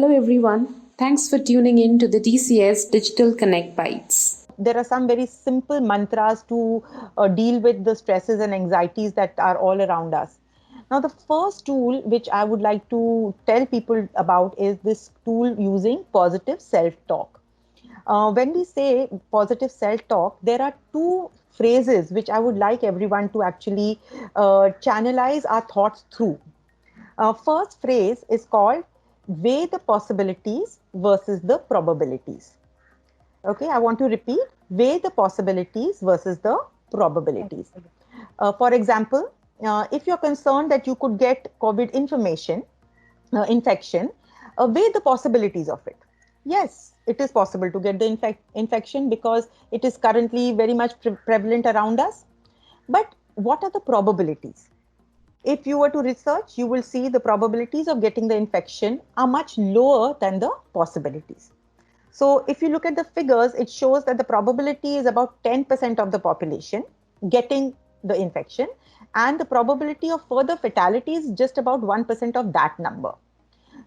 Hello, everyone. Thanks for tuning in to the TCS Digital Connect Bytes. There are some very simple mantras to deal with the stresses and anxieties that are all around us. Now, the first tool which I would like to tell people about is this tool using positive self talk. When we say positive self talk, there are two phrases which I would like everyone to actually channelize our thoughts through. First phrase is called weigh the possibilities versus the probabilities. Okay, I want to repeat weigh the possibilities versus the probabilities. For example, if you're concerned that you could get COVID infection, weigh the possibilities of it. Yes, it is possible to get the infection because it is currently very much prevalent around us. But what are the probabilities? If you were to research, you will see the probabilities of getting the infection are much lower than the possibilities. So if you look at the figures, it shows that the probability is about 10% of the population getting the infection, and the probability of further fatality is just about 1% of that number.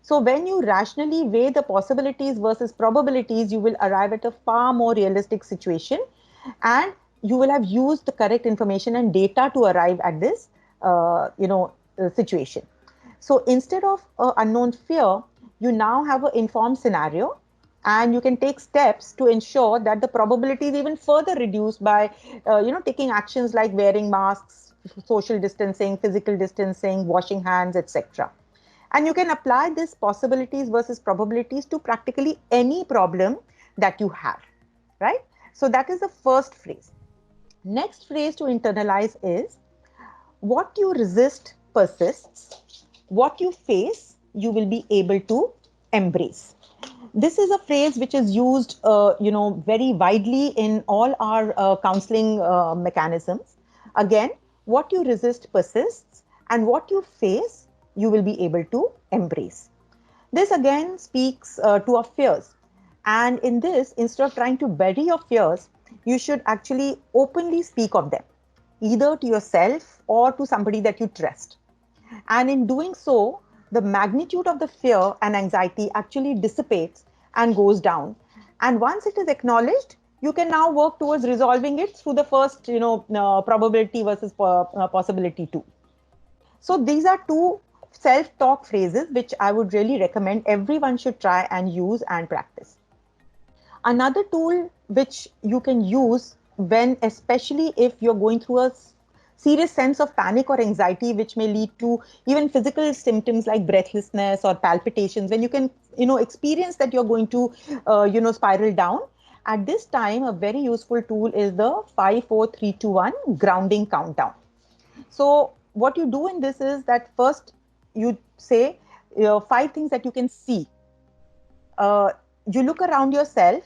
So when you rationally weigh the possibilities versus probabilities, you will arrive at a far more realistic situation, and you will have used the correct information and data to arrive at this, situation. So instead of unknown fear, you now have an informed scenario, and you can take steps to ensure that the probability is even further reduced by, taking actions like wearing masks, social distancing, physical distancing, washing hands, etc. And you can apply this possibilities versus probabilities to practically any problem that you have, right? So that is the first phrase. Next phrase to internalize is what you resist persists, what you face, you will be able to embrace. This is a phrase which is used, very widely in all our counseling mechanisms. Again, what you resist persists, and what you face, you will be able to embrace. This again speaks to our fears. And in this, instead of trying to bury your fears, you should actually openly speak of them, either to yourself or to somebody that you trust. And in doing so, the magnitude of the fear and anxiety actually dissipates and goes down. And once it is acknowledged, you can now work towards resolving it through the first, probability versus possibility too. So these are two self-talk phrases which I would really recommend everyone should try and use and practice. Another tool which you can use when, especially if you're going through a serious sense of panic or anxiety, which may lead to even physical symptoms like breathlessness or palpitations, when you can, experience that you're going to, spiral down. At this time, a very useful tool is the 5, 4, 3, 2, 1 grounding countdown. So what you do in this is that first you say 5 things that you can see. You look around yourself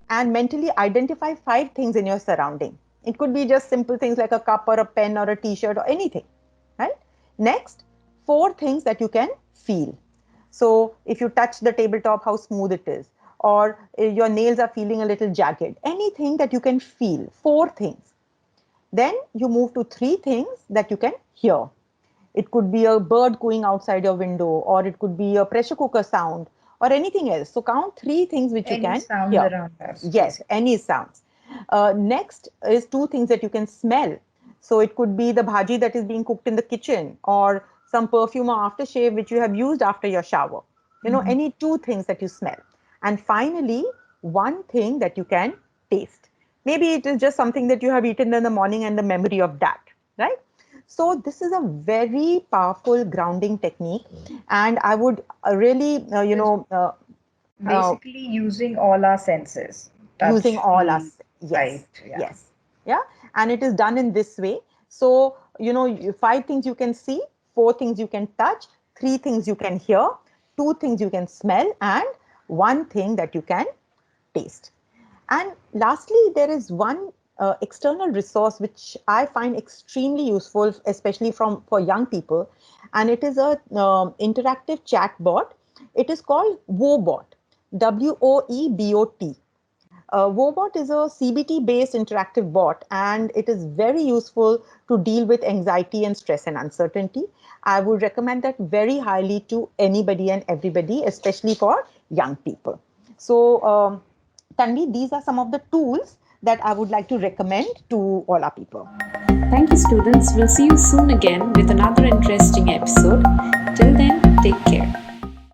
and mentally identify 5 things in your surrounding. It could be just simple things like a cup or a pen or a t-shirt or anything, right? Next, 4 things that you can feel. So if you touch the tabletop, how smooth it is, or your nails are feeling a little jagged, anything that you can feel, 4 things. Then you move to 3 things that you can hear. It could be a bird going outside your window, or it could be a pressure cooker sound, or anything else. So count 3 things which you Any can sounds hear. around us, Yes, basically. any sounds. Next is 2 things that you can smell. So it could be the bhaji that is being cooked in the kitchen, or some perfume or aftershave which you have used after your shower. Any 2 things that you smell. And finally, 1 thing that you can taste. Maybe it is just something that you have eaten in the morning and the memory of that, right? So this is a very powerful grounding technique, and I would really, Just uh, basically using all our senses, using touch, all feel, us. Yes, sight. Yeah. yes, yeah, and it is done in this way. So 5 things you can see, 4 things you can touch, 3 things you can hear, 2 things you can smell, and 1 thing that you can taste. And lastly, there is one external resource which I find extremely useful, especially for young people, and it is a interactive chat bot. It is called WoBot, WOEBOT. Wobot is a CBT-based interactive bot, and it is very useful to deal with anxiety and stress and uncertainty. I would recommend that very highly to anybody and everybody, especially for young people. So, Tanvi, these are some of the tools that I would like to recommend to all our people. Thank you, students. We'll see you soon again with another interesting episode. Till then, take care.